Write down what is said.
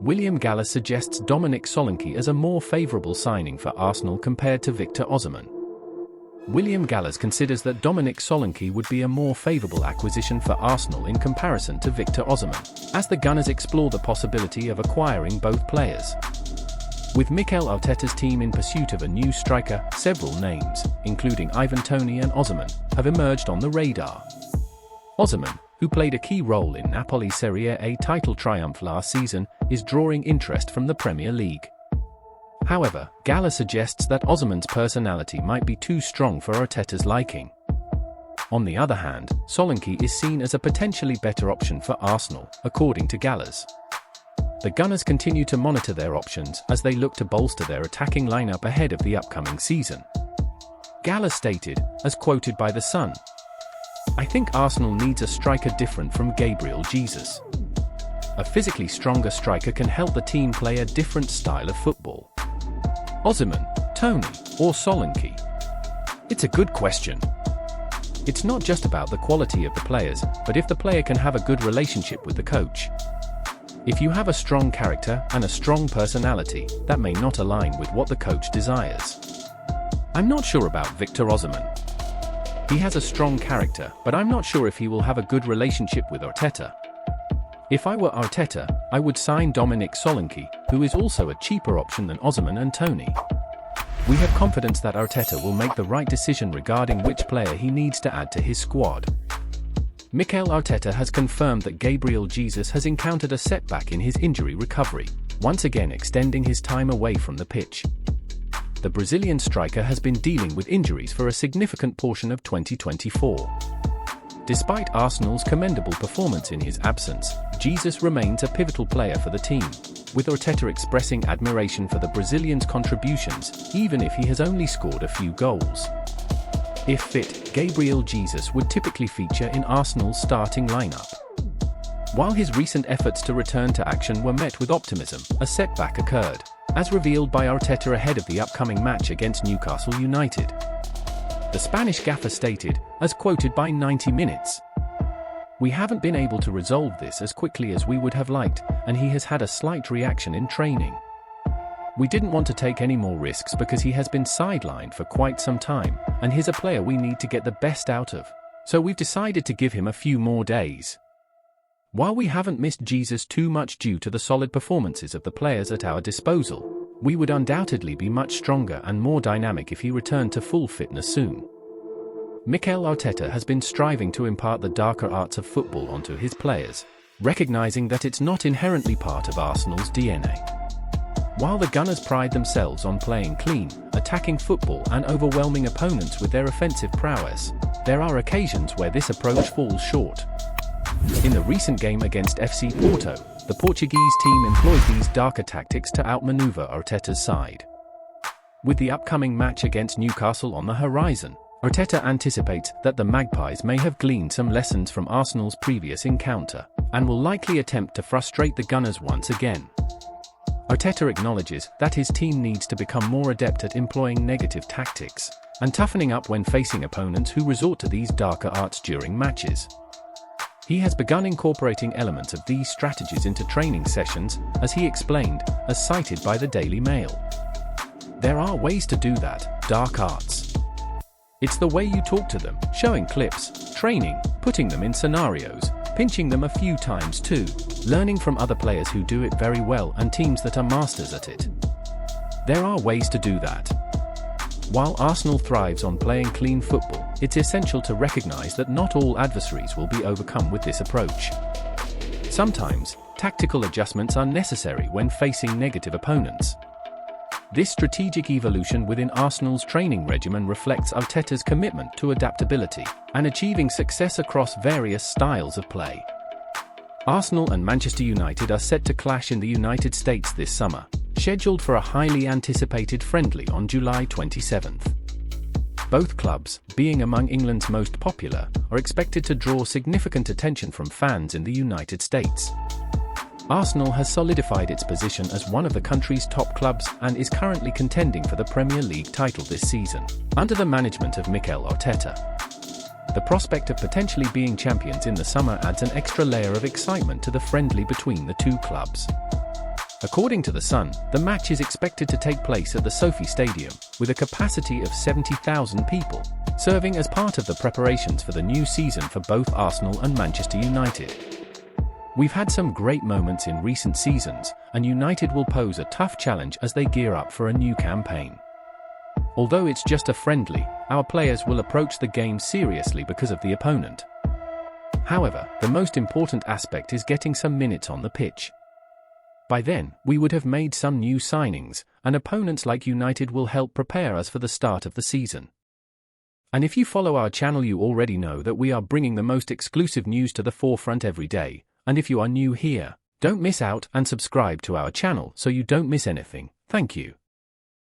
William Gallas suggests Dominic Solanke as a more favourable signing for Arsenal compared to Victor Osimhen. William Gallas considers that Dominic Solanke would be a more favourable acquisition for Arsenal in comparison to Victor Osimhen, as the Gunners explore the possibility of acquiring both players. With Mikel Arteta's team in pursuit of a new striker, several names, including Ivan Toney and Osimhen, have emerged on the radar. Osimhen, who played a key role in Napoli's Serie A title triumph last season, is drawing interest from the Premier League. However, Gallas suggests that Osimhen's personality might be too strong for Arteta's liking. On the other hand, Solanke is seen as a potentially better option for Arsenal, according to Gallas. The Gunners continue to monitor their options as they look to bolster their attacking lineup ahead of the upcoming season. Gallas stated, as quoted by The Sun, "I think Arsenal needs a striker different from Gabriel Jesus. A physically stronger striker can help the team play a different style of football. Osimhen, Toney, or Solanke? It's a good question. It's not just about the quality of the players, but if the player can have a good relationship with the coach. If you have a strong character and a strong personality, that may not align with what the coach desires. I'm not sure about Victor Osimhen. He has a strong character, but I'm not sure if he will have a good relationship with Arteta. If I were Arteta, I would sign Dominic Solanke, who is also a cheaper option than Osimhen and Toney. We have confidence that Arteta will make the right decision regarding which player he needs to add to his squad." Mikel Arteta has confirmed that Gabriel Jesus has encountered a setback in his injury recovery, once again extending his time away from the pitch. The Brazilian striker has been dealing with injuries for a significant portion of 2024. Despite Arsenal's commendable performance in his absence, Jesus remains a pivotal player for the team, with Arteta expressing admiration for the Brazilian's contributions, even if he has only scored a few goals. If fit, Gabriel Jesus would typically feature in Arsenal's starting lineup. While his recent efforts to return to action were met with optimism, a setback occurred, as revealed by Arteta ahead of the upcoming match against Newcastle United. The Spanish gaffer stated, as quoted by 90 Minutes, "We haven't been able to resolve this as quickly as we would have liked, and he has had a slight reaction in training. We didn't want to take any more risks because he has been sidelined for quite some time, and he's a player we need to get the best out of, so we've decided to give him a few more days." While we haven't missed Jesus too much due to the solid performances of the players at our disposal, we would undoubtedly be much stronger and more dynamic if he returned to full fitness soon. Mikel Arteta has been striving to impart the darker arts of football onto his players, recognizing that it's not inherently part of Arsenal's DNA. While the Gunners pride themselves on playing clean, attacking football and overwhelming opponents with their offensive prowess, there are occasions where this approach falls short. In the recent game against FC Porto, the Portuguese team employed these darker tactics to outmaneuver Arteta's side. With the upcoming match against Newcastle on the horizon, Arteta anticipates that the Magpies may have gleaned some lessons from Arsenal's previous encounter, and will likely attempt to frustrate the Gunners once again. Arteta acknowledges that his team needs to become more adept at employing negative tactics, and toughening up when facing opponents who resort to these darker arts during matches. He has begun incorporating elements of these strategies into training sessions, as he explained, as cited by the Daily Mail. "There are ways to do that, dark arts. It's the way you talk to them, showing clips, training, putting them in scenarios, pinching them a few times too, learning from other players who do it very well and teams that are masters at it. There are ways to do that. While Arsenal thrives on playing clean football, it's essential to recognize that not all adversaries will be overcome with this approach. Sometimes, tactical adjustments are necessary when facing negative opponents. This strategic evolution within Arsenal's training regimen reflects Arteta's commitment to adaptability and achieving success across various styles of play. Arsenal and Manchester United are set to clash in the United States this summer, scheduled for a highly anticipated friendly on July 27th. Both clubs, being among England's most popular, are expected to draw significant attention from fans in the United States. Arsenal has solidified its position as one of the country's top clubs and is currently contending for the Premier League title this season, under the management of Mikel Arteta. The prospect of potentially being champions in the summer adds an extra layer of excitement to the friendly between the two clubs. According to The Sun, the match is expected to take place at the Sophie Stadium, with a capacity of 70,000 people, serving as part of the preparations for the new season for both Arsenal and Manchester United. We've had some great moments in recent seasons, and United will pose a tough challenge as they gear up for a new campaign. Although it's just a friendly, our players will approach the game seriously because of the opponent. However, the most important aspect is getting some minutes on the pitch. By then, we would have made some new signings, and opponents like United will help prepare us for the start of the season. And if you follow our channel, you already know that we are bringing the most exclusive news to the forefront every day, and if you are new here, don't miss out and subscribe to our channel so you don't miss anything. Thank you.